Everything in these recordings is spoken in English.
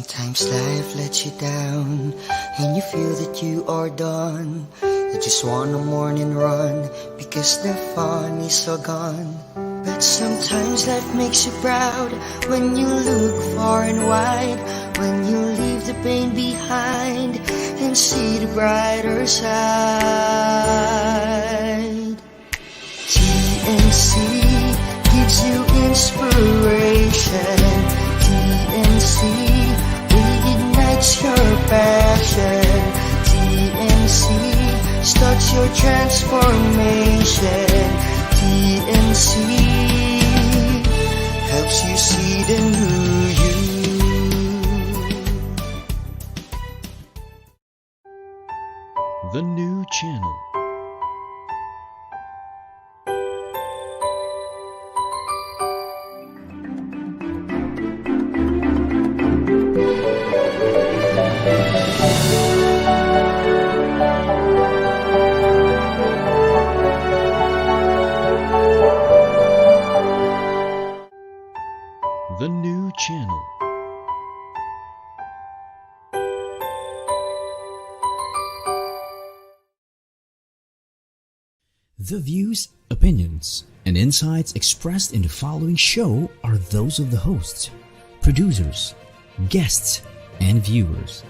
Sometimes life lets you down and you feel that you are done. You just want a morning run because the fun is all gone. But sometimes life makes you proud when you look far and wide, when you leave the pain behind and see the brighter side. TNC gives you inspiration. TNC reignites your passion. TNC starts your transformation. TNC helps you see the new you. The new channel. The new channel. The views, opinions, and insights expressed in the following show are those of the hosts, producers, guests, and viewers.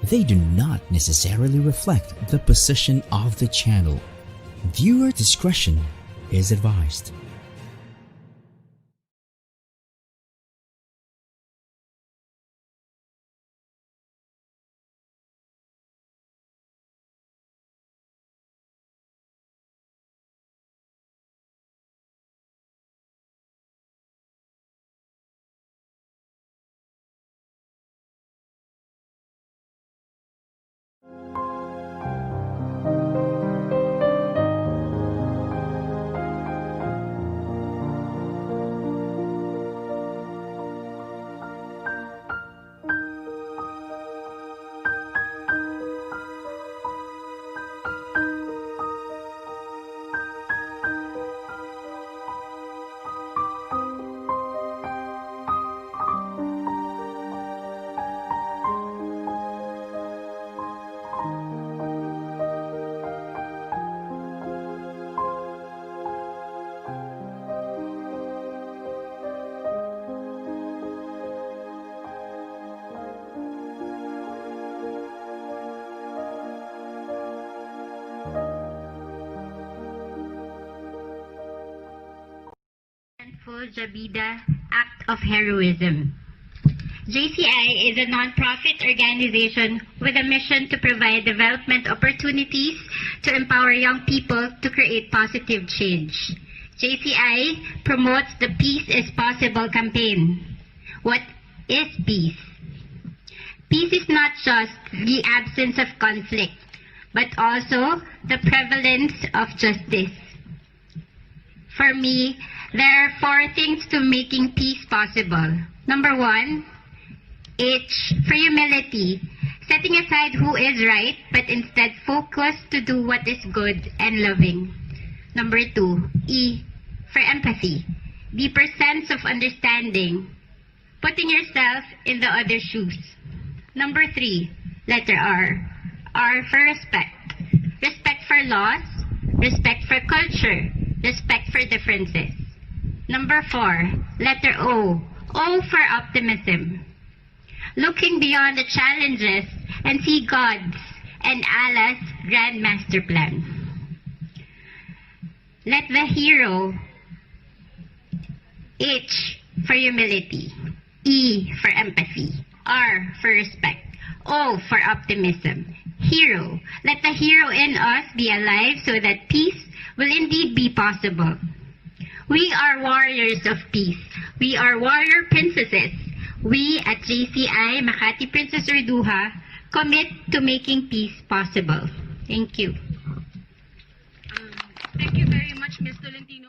They do not necessarily reflect the position of the channel. Viewer discretion is advised. Full Jabida Act of Heroism. JCI is a non-profit organization with a mission to provide development opportunities to empower young people to create positive change. JCI promotes the Peace is Possible campaign. What is peace? Peace is not just the absence of conflict, but also the prevalence of justice. For me, there are 4 things to making peace possible. Number 1, H for humility, setting aside who is right, but instead focus to do what is good and loving. Number 2, E for empathy, deeper sense of understanding, putting yourself in the other's shoes. Number 3, letter R for respect, respect for laws, respect for culture, respect for differences. Number 4, letter O for optimism. Looking beyond the challenges and see God's and Allah's grand master plan. Let the hero, H for humility, E for empathy, R for respect, O for optimism. Hero, let the hero in us be alive so that peace will indeed be possible. We are warriors of peace. We are warrior princesses. We at JCI Makati Princess Urduha commit to making peace possible. Thank you. Thank you very much, Ms. Tolentino.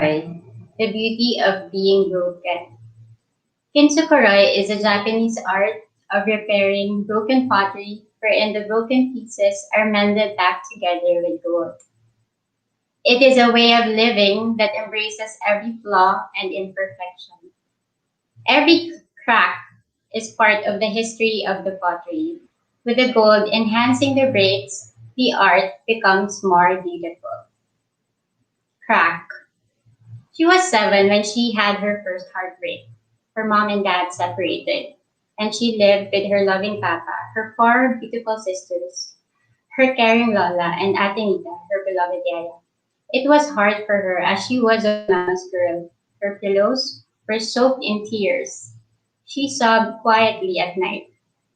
Kintsukuroi, the beauty of being broken. Kintsukuroi is a Japanese art of repairing broken pottery wherein the broken pieces are mended back together with gold. It is a way of living that embraces every flaw and imperfection. Every crack is part of the history of the pottery. With the gold enhancing the breaks, the art becomes more beautiful. Crack. She was 7 when she had her first heartbreak. Her mom and dad separated, and she lived with her loving papa, her 4 beautiful sisters, her caring Lola, and Ate Nita, her beloved Yaya. It was hard for her as she was a mama's girl. Her pillows were soaked in tears. She sobbed quietly at night.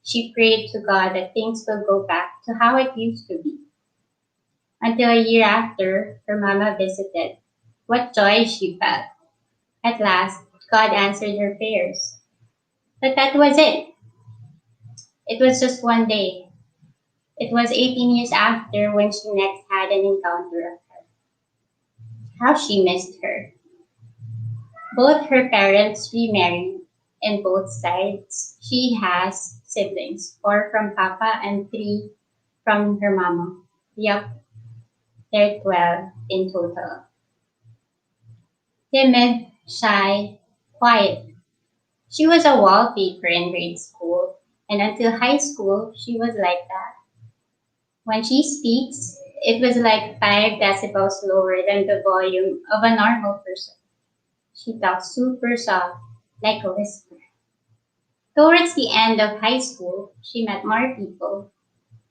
She prayed to God that things will go back to how it used to be. Until a year after, her mama visited. What joy she felt. At last, God answered her prayers. But that was it. It was just one day. It was 18 years after when she next had an encounter of her. How she missed her. Both her parents remarried, and both sides she has siblings, 4 from Papa and 3 from her mama. Yup, they're 12 in total. Timid, shy, quiet. She was a wallpaper in grade school, and until high school, she was like that. When she speaks, it was like 5 decibels lower than the volume of a normal person. She talks super soft, like a whisper. Towards the end of high school, she met more people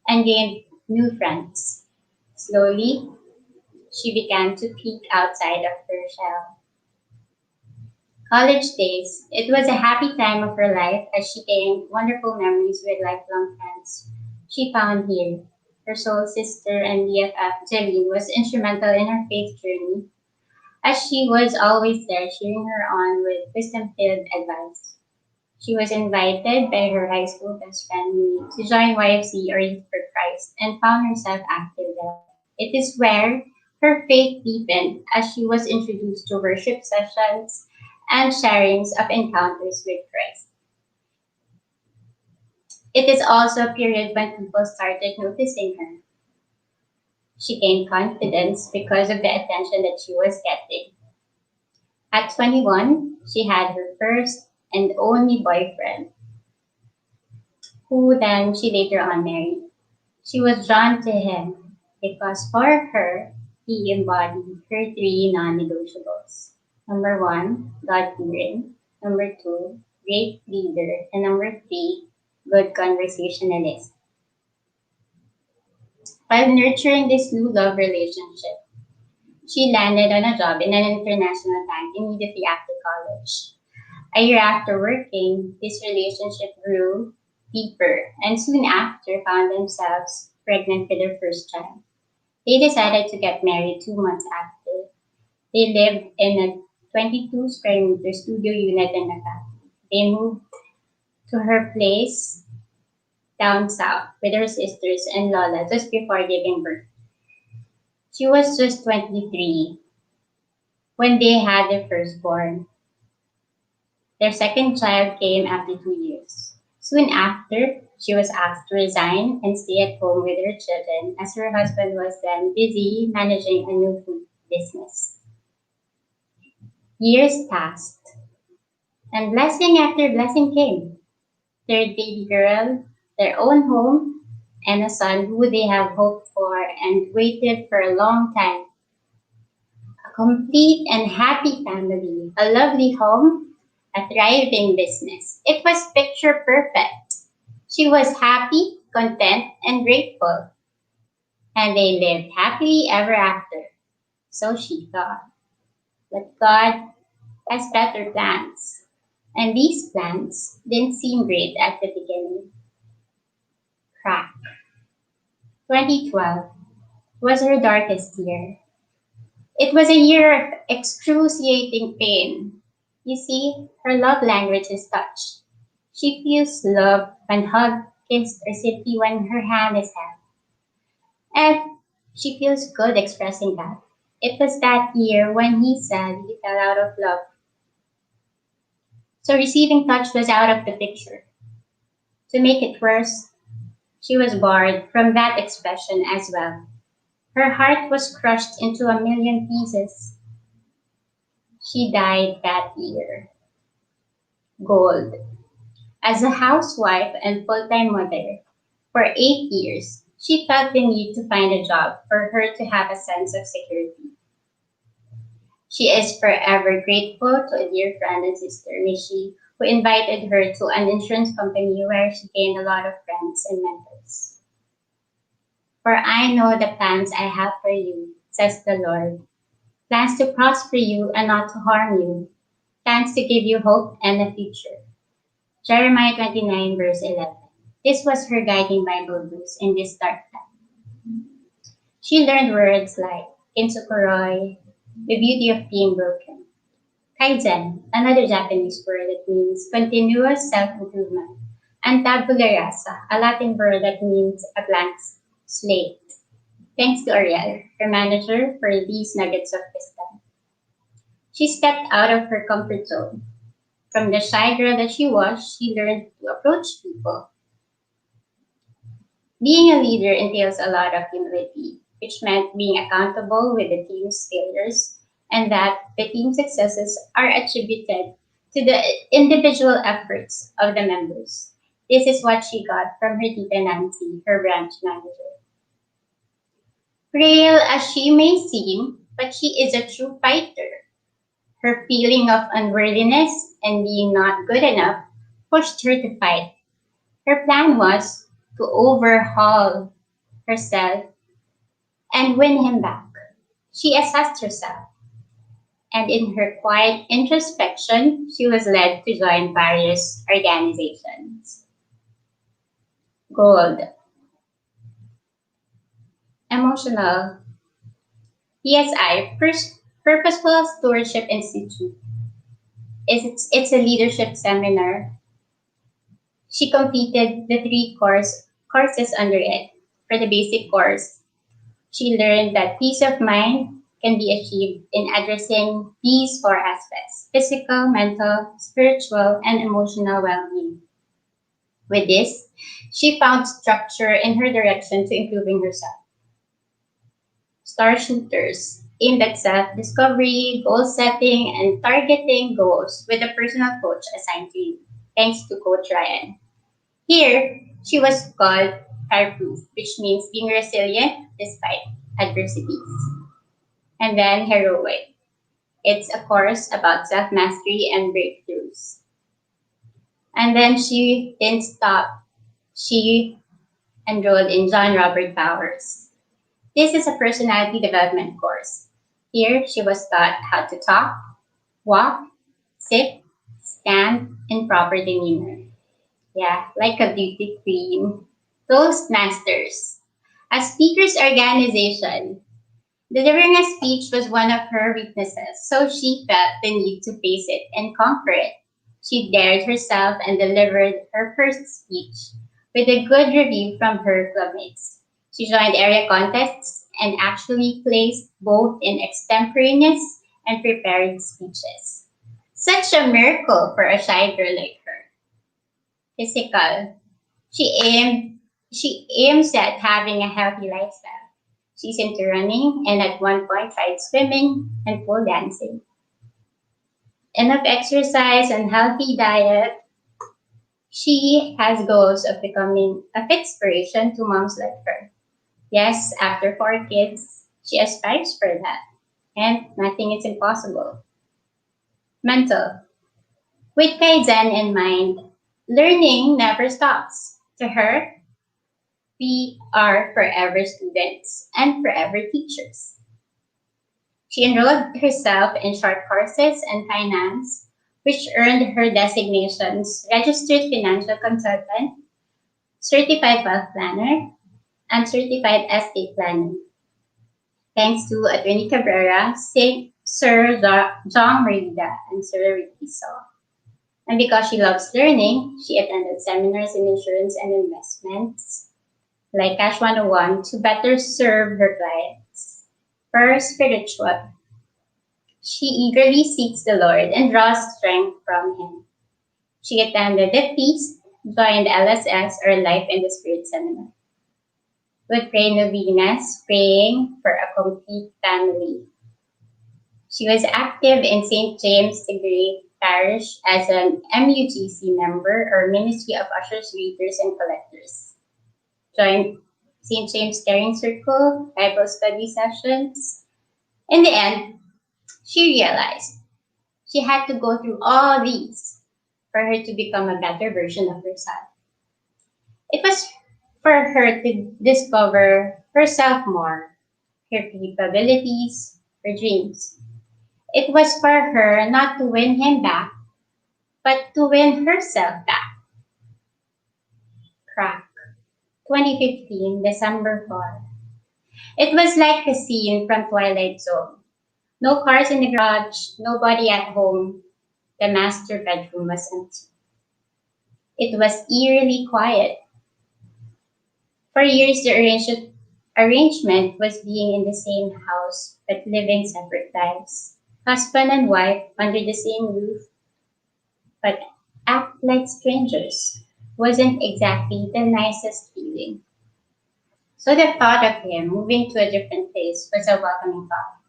and gained new friends. Slowly, she began to peek outside of her shell. College days, it was a happy time of her life as she gained wonderful memories with lifelong friends she found here. Her soul sister and BFF, Jeline, was instrumental in her faith journey as she was always there cheering her on with wisdom-filled advice. She was invited by her high school best friend Mimi to join YFC or Youth for Christ and found herself active there. It is where her faith deepened as she was introduced to worship sessions and sharings of encounters with Christ. It is also a period when people started noticing her. She gained confidence because of the attention that she was getting. At 21, she had her first and only boyfriend, who then she later on married. She was drawn to him because for her, he embodied her 3 non-negotiables. Number 1, God-fearing. Number 2, great leader. And number 3, good conversationalist. While nurturing this new love relationship, she landed on a job in an international bank immediately after college. A year after working, this relationship grew deeper and soon after found themselves pregnant with their first child. They decided to get married 2 months after. They lived in a 22 square meter studio unit in Makati. They moved to her place down south with her sisters and Lola just before giving birth. She was just 23 when they had their firstborn. Their second child came after 2 years. Soon after, she was asked to resign and stay at home with her children as her husband was then busy managing a new food business. Years passed, and blessing after blessing came. Third baby girl, their own home, and a son who they have hoped for and waited for a long time. A complete and happy family, a lovely home, a thriving business. It was picture perfect. She was happy, content, and grateful. And they lived happily ever after. So she thought. But God has better plans. And these plans didn't seem great at the beginning. Crack. 2012 was her darkest year. It was a year of excruciating pain. You see, her love language is touch. She feels love when hugged, kissed, or simply when her hand is held. And she feels good expressing that. It was that year when he said he fell out of love. So receiving touch was out of the picture. To make it worse, she was barred from that expression as well. Her heart was crushed into a million pieces. She died that year. Gold. As a housewife and full-time mother, for 8 years, she felt the need to find a job for her to have a sense of security. She is forever grateful to a dear friend and sister, Mishi, who invited her to an insurance company where she gained a lot of friends and mentors. For I know the plans I have for you, says the Lord. Plans to prosper you and not to harm you. Plans to give you hope and a future. Jeremiah 29 verse 11. This was her guiding Bible verse in this dark time. She learned words like Kinsukuroi, the beauty of being broken. Kaizen, another Japanese word that means continuous self-improvement. And tabula rasa, a Latin word that means a blank slate. Thanks to Ariel, her manager, for these nuggets of wisdom. She stepped out of her comfort zone. From the shy girl that she was, she learned to approach people. Being a leader entails a lot of humility, which meant being accountable with the team's failures and that the team's successes are attributed to the individual efforts of the members. This is what she got from her Tita Nancy, her branch manager. Frail as she may seem, but she is a true fighter. Her feeling of unworthiness and being not good enough pushed her to fight. Her plan was to overhaul herself and win him back. She assessed herself, and in her quiet introspection, she was led to join various organizations. Gold. Emotional. PSI, Purposeful Stewardship Institute. It's a leadership seminar. She completed the three courses under it. For the basic course, she learned that peace of mind can be achieved in addressing these four aspects: physical, mental, spiritual, and emotional well-being. With this, she found structure in her direction to improving herself. Star shooters, aimed at self-discovery, goal setting, and targeting goals with a personal coach assigned to you, thanks to Coach Ryan. Here, she was called fireproof, which means being resilient despite adversities. And then heroic. It's a course about self-mastery and breakthroughs. And then she didn't stop. She enrolled in John Robert Powers. This is a personality development course. Here, she was taught how to talk, walk, sit, stand, in proper demeanor. Yeah, like a beauty queen. Toastmasters. A speaker's organization. Delivering a speech was one of her weaknesses, so she felt the need to face it and conquer it. She dared herself and delivered her first speech with a good review from her clubmates. She joined area contests and actually placed both in extemporaneous and prepared speeches. Such a miracle for a shy girl like her. Physical. She aims at having a healthy lifestyle. She's into running and at one point tried swimming and pole dancing. Enough exercise and healthy diet. She has goals of becoming of inspiration to moms like her. Yes, after 4 kids, she aspires for that. And nothing is impossible. Mental. With Kaizen in mind, learning never stops. To her, we are forever students and forever teachers. She enrolled herself in short courses and finance, which earned her designations Registered Financial Consultant, Certified Wealth Planner, and Certified Estate Planning. Thanks to Attorney Cabrera, Sir John Merida, and Sir Ricky Saw. And because she loves learning, she attended seminars in insurance and investments, like Cash 101, to better serve her clients. For spiritual, she eagerly seeks the Lord and draws strength from Him. She attended the feast, joined LSS or Life in the Spirit seminar, would pray novenas, praying for a complete family. She was active in St. James the Great Parish as an MUGC member or Ministry of Ushers, Greeters, and Collectors. Joined St. James Caring Circle, Bible study sessions. In the end, she realized she had to go through all these for her to become a better version of herself. It was for her to discover herself more, her capabilities, her dreams. It was for her not to win him back, but to win herself back. Crack. 2015, December 4. It was like a scene from Twilight Zone. No cars in the garage, nobody at home. The master bedroom was empty. It was eerily quiet. For years, the arrangement was being in the same house, but living separate lives. Husband and wife under the same roof, but act like strangers wasn't exactly the nicest feeling. So the thought of him moving to a different place was a welcoming thought.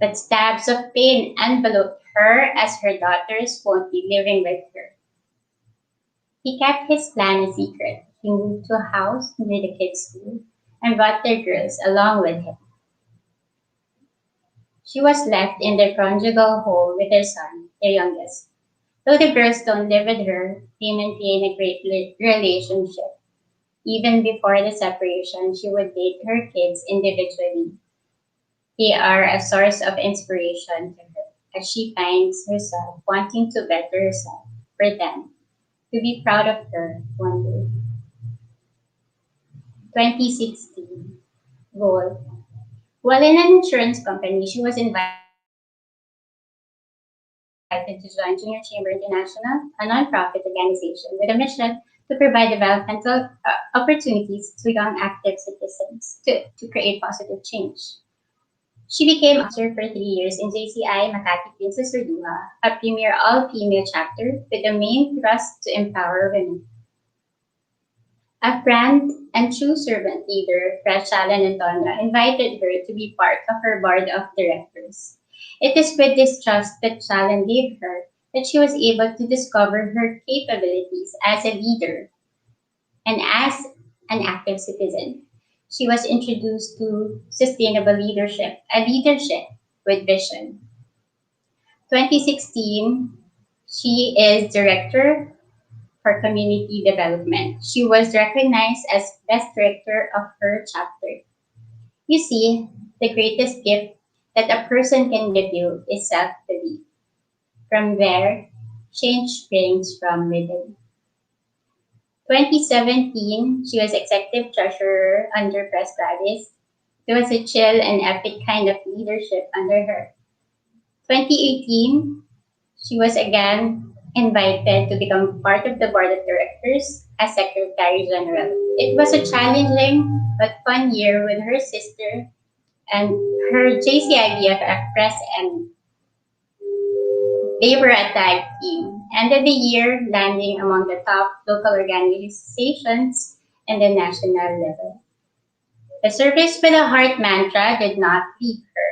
But stabs of pain enveloped her as her daughters won't be living with her. He kept his plan a secret. He moved to a house near the kids' school and brought their girls along with him. She was left in their conjugal home with their son, their youngest. Though the girls don't live with her, they maintain a great relationship. Even before the separation, she would date her kids individually. They are a source of inspiration to her as she finds herself wanting to better herself for them to be proud of her one day. 2016 goal. While in an insurance company, she was invited to join Junior Chamber International, a nonprofit organization with a mission to provide developmental opportunities to young active citizens to create positive change. She became officer for 3 years in JCI Makati Princess Urduha, a premier all-female chapter with the main thrust to empower women. A friend and true servant leader, Prachalan Antonia, invited her to be part of her board of directors. It is with this trust that Chalan gave her that she was able to discover her capabilities as a leader and as an active citizen. She was introduced to sustainable leadership, a leadership with vision. 2016, she is director for community development. She was recognized as best director of her chapter. You see, the greatest gift that a person can give you is self-belief. From there, change springs from within. 2017, she was executive treasurer under Press Gladys. There was a chill and epic kind of leadership under her. 2018, she was again invited to become part of the board of directors as Secretary General. It was a challenging but fun year with her sister and her JCI BFF Press and they were a tag team. Ended the year landing among the top local organizations in the national level. The service with a heart mantra did not leave her.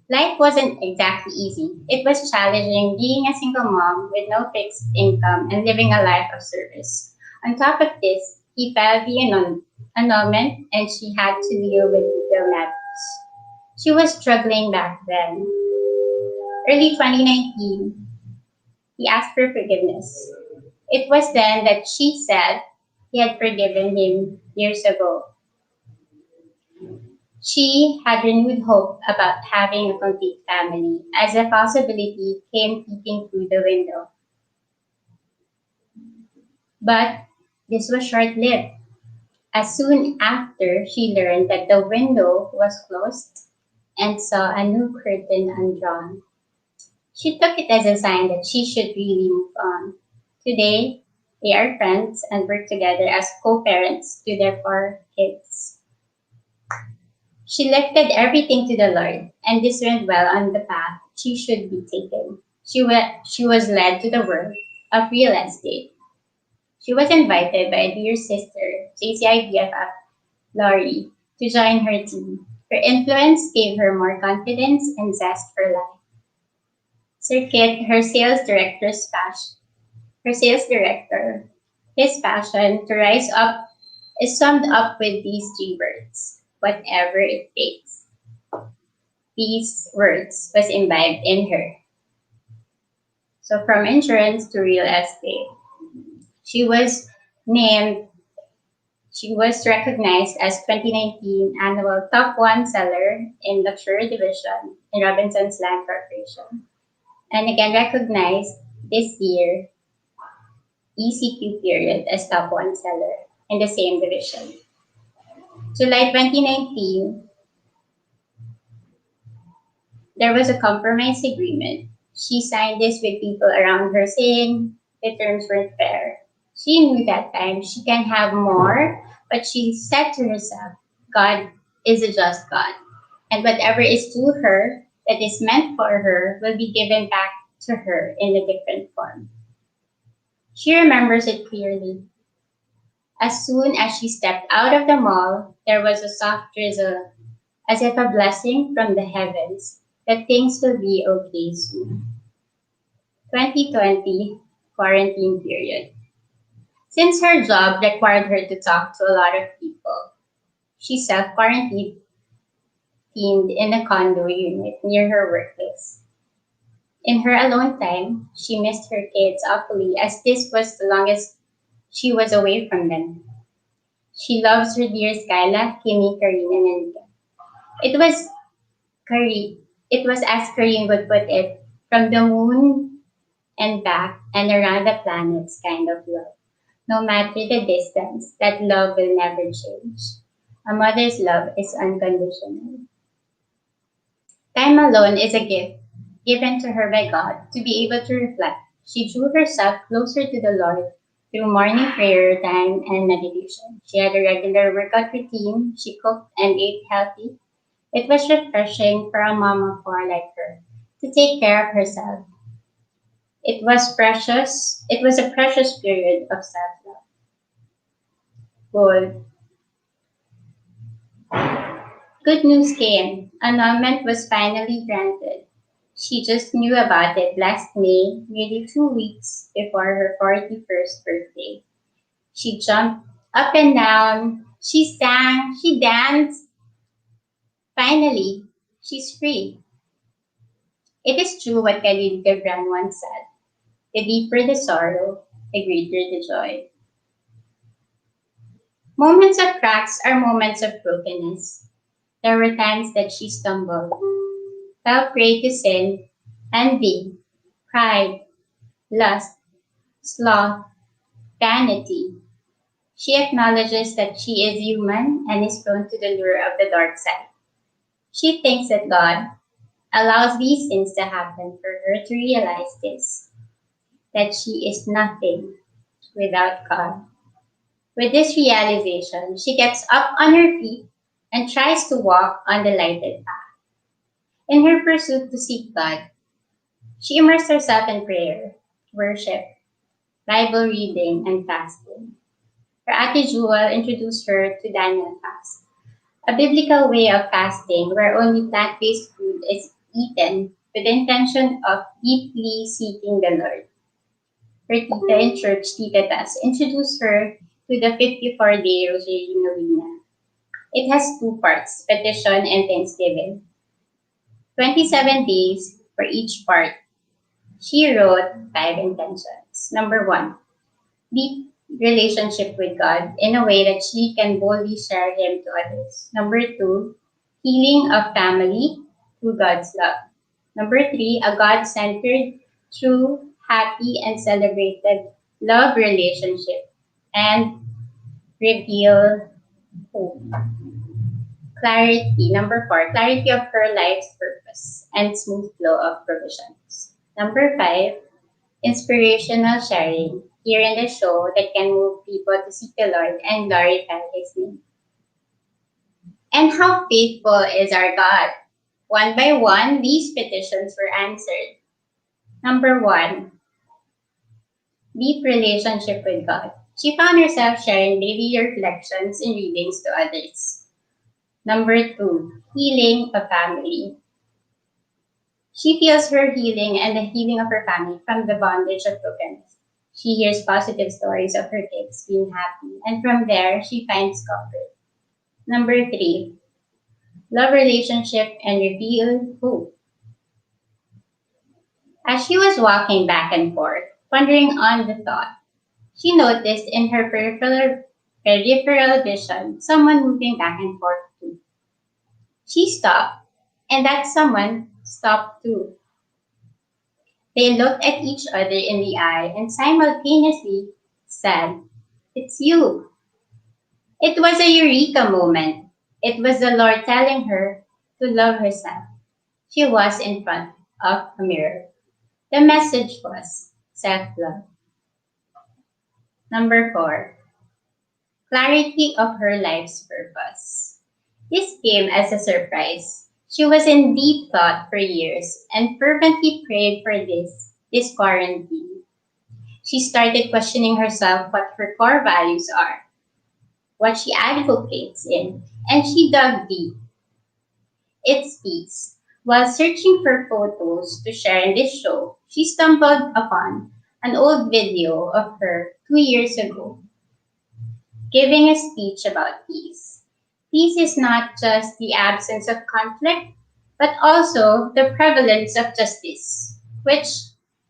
Life wasn't exactly easy. It was challenging being a single mom with no fixed income and living a life of service. On top of this, he filed the annulment and she had to deal with legal matters. She was struggling back then. Early 2019, he asked for forgiveness. It was then that she said he had forgiven him years ago. She had renewed hope about having a complete family as a possibility came peeping through the window. But this was short-lived. As soon after she learned that the window was closed and saw a new curtain undrawn, she took it as a sign that she should really move on. Today, they are friends and work together as co-parents to their 4 kids. She lifted everything to the Lord and discerned well on the path she should be taken. She was led to the world of real estate. She was invited by a dear sister, JCI BFF Laurie, to join her team. Her influence gave her more confidence and zest for life. Sir Kit, her sales director, his passion to rise up is summed up with these three words: whatever it takes. These words was imbibed in her. So from insurance to real estate, she was named, she was recognized as 2019 annual top one seller in luxury division in Robinson's Land Corporation. And again recognized this year ECQ period as top one seller in the same division. July 2019, there was a compromise agreement. She signed this with people around her saying the terms weren't fair. She knew that time she can have more, but she said to herself, God is a just God, and whatever is to her that is meant for her will be given back to her in a different form. She remembers it clearly. As soon as she stepped out of the mall, there was a soft drizzle, as if a blessing from the heavens that things will be okay soon. 2020 quarantine period. Since her job required her to talk to a lot of people, she self-quarantined in a condo unit near her workplace. In her alone time, she missed her kids awfully, as this was the longest she was away from them. She loves her dear Skyla, Kimmy, Karina, and Nika. It was it was as Kareem would put it, from the moon and back and around the planets kind of love. No matter the distance, that love will never change. A mother's love is unconditional. Time alone is a gift given to her by God to be able to reflect. She drew herself closer to the Lord through morning prayer time and meditation. She had a regular workout routine. She cooked and ate healthy. It was refreshing for a mom of four like her to take care of herself. It was precious. It was a precious period of self-love. Goal. Good news came. Annulment was finally granted. She just knew about it last May, nearly 2 weeks before her 41st birthday. She jumped up and down. She sang. She danced. Finally, she's free. It is true what Khalil Gibran once said. The deeper the sorrow, the greater the joy. Moments of cracks are moments of brokenness. There were times that she stumbled, fell prey to sin, envy, pride, lust, sloth, vanity. She acknowledges that she is human and is prone to the lure of the dark side. She thinks that God allows these things to happen for her to realize this, that she is nothing without God. With this realization, she gets up on her feet and tries to walk on the lighted path. In her pursuit to seek God, she immersed herself in prayer, worship, Bible reading, and fasting. Her Ate Jewel introduced her to Daniel fast, a biblical way of fasting where only plant-based food is eaten with the intention of deeply seeking the Lord. Her tita in church, Tita Tas, introduced her to the 54-day Rosary Novena. It has two parts, petition and thanksgiving. 27 days for each part. She wrote 5 intentions. Number 1, deep relationship with God in a way that she can boldly share Him to others. Number 2, healing of family through God's love. Number 3, a God-centered, true, happy, and celebrated love relationship. And reveal hope. Clarity. Number 4, clarity of her life's purpose and smooth flow of provisions. Number 5, inspirational sharing here in the show that can move people to seek the Lord and glorify His name. And how faithful is our God? One by one, these petitions were answered. Number one, deep relationship with God. She found herself sharing daily reflections and readings to others. Number two, healing of family. She feels her healing and the healing of her family from the bondage of brokenness. She hears positive stories of her kids being happy, and from there, she finds comfort. Number three, love relationship and reveal hope. As she was walking back and forth, pondering on the thought, she noticed in her peripheral vision someone moving back and forth too. She stopped, and that someone stopped too. They looked at each other in the eye and simultaneously said, "It's you." It was a eureka moment. It was the Lord telling her to love herself. She was in front of a mirror. The message was self-love. Number four, clarity of her life's purpose. This came as a surprise. She was in deep thought for years and fervently prayed for this quarantine. She started questioning herself what her core values are, what she advocates in, and she dug deep. It's peace. While searching for photos to share in this show, she stumbled upon an old video of her 2 years ago giving a speech about peace. Peace is not just the absence of conflict, but also the prevalence of justice, which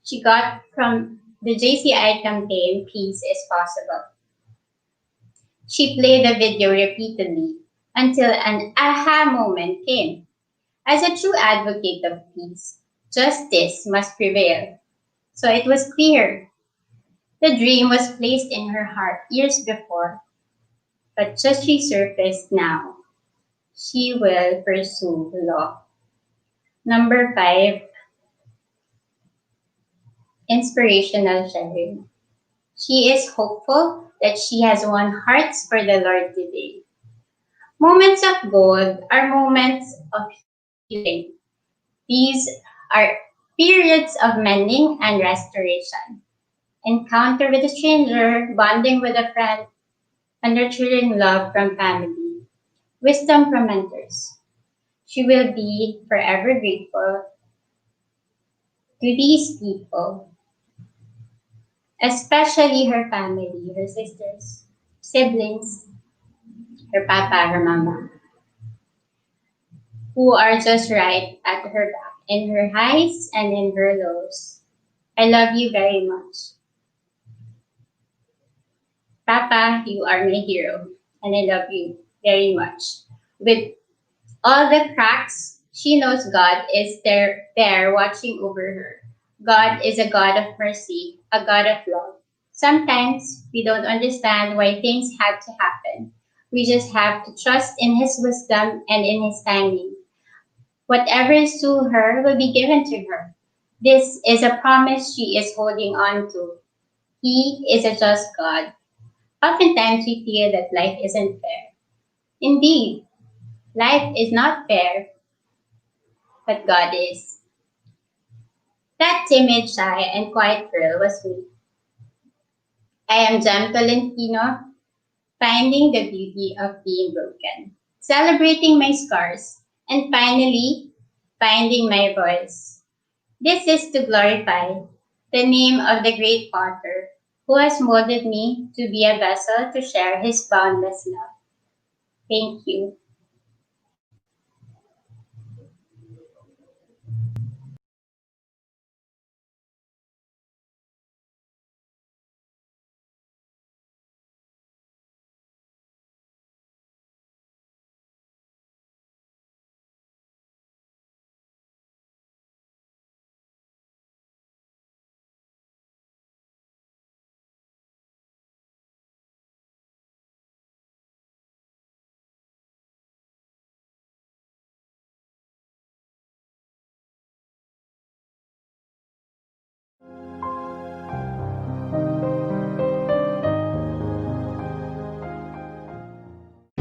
she got from the JCI campaign Peace is Possible. She played the video repeatedly until an aha moment came. As a true advocate of peace, justice must prevail. So it was clear. The dream was placed in her heart years before, but just resurfaced now. She will pursue law. Number five, inspirational sharing. She is hopeful that she has won hearts for the Lord today. Moments of gold are moments of healing. These are periods of mending and restoration. Encounter with a stranger, bonding with a friend, and nurturing love from family, wisdom from mentors. She will be forever grateful to these people, especially her family, her sisters, siblings, her papa, her mama, who are just right at her back in her highs and in her lows. I love you very much. Papa, you are my hero, and I love you very much. With all the cracks, she knows God is there watching over her. God is a God of mercy, a God of love. Sometimes we don't understand why things have to happen. We just have to trust in His wisdom and in His timing. Whatever is to her will be given to her. This is a promise she is holding on to. He is a just God. Oftentimes we feel that life isn't fair. Indeed, life is not fair, but God is. That timid, shy, and quiet girl was me. I am Jem Tolentino, finding the beauty of being broken, celebrating my scars, and finally, finding my voice. This is to glorify the name of the great Potter who has molded me to be a vessel to share His boundless love. Thank you.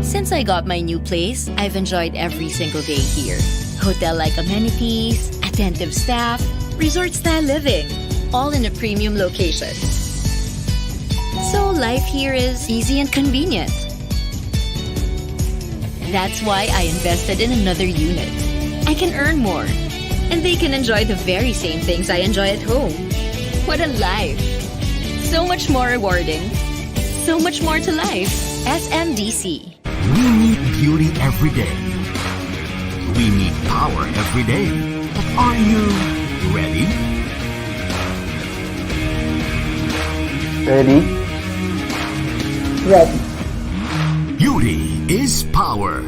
Since I got my new place, I've enjoyed every single day here. Hotel-like amenities, attentive staff, resort-style living, all in a premium location. So life here is easy and convenient. That's why I invested in another unit. I can earn more, and they can enjoy the very same things I enjoy at home. What a life! So much more rewarding. So much more to life. SMDC. We need beauty every day. We need power every day. But are you ready? Ready? Ready. Beauty is power.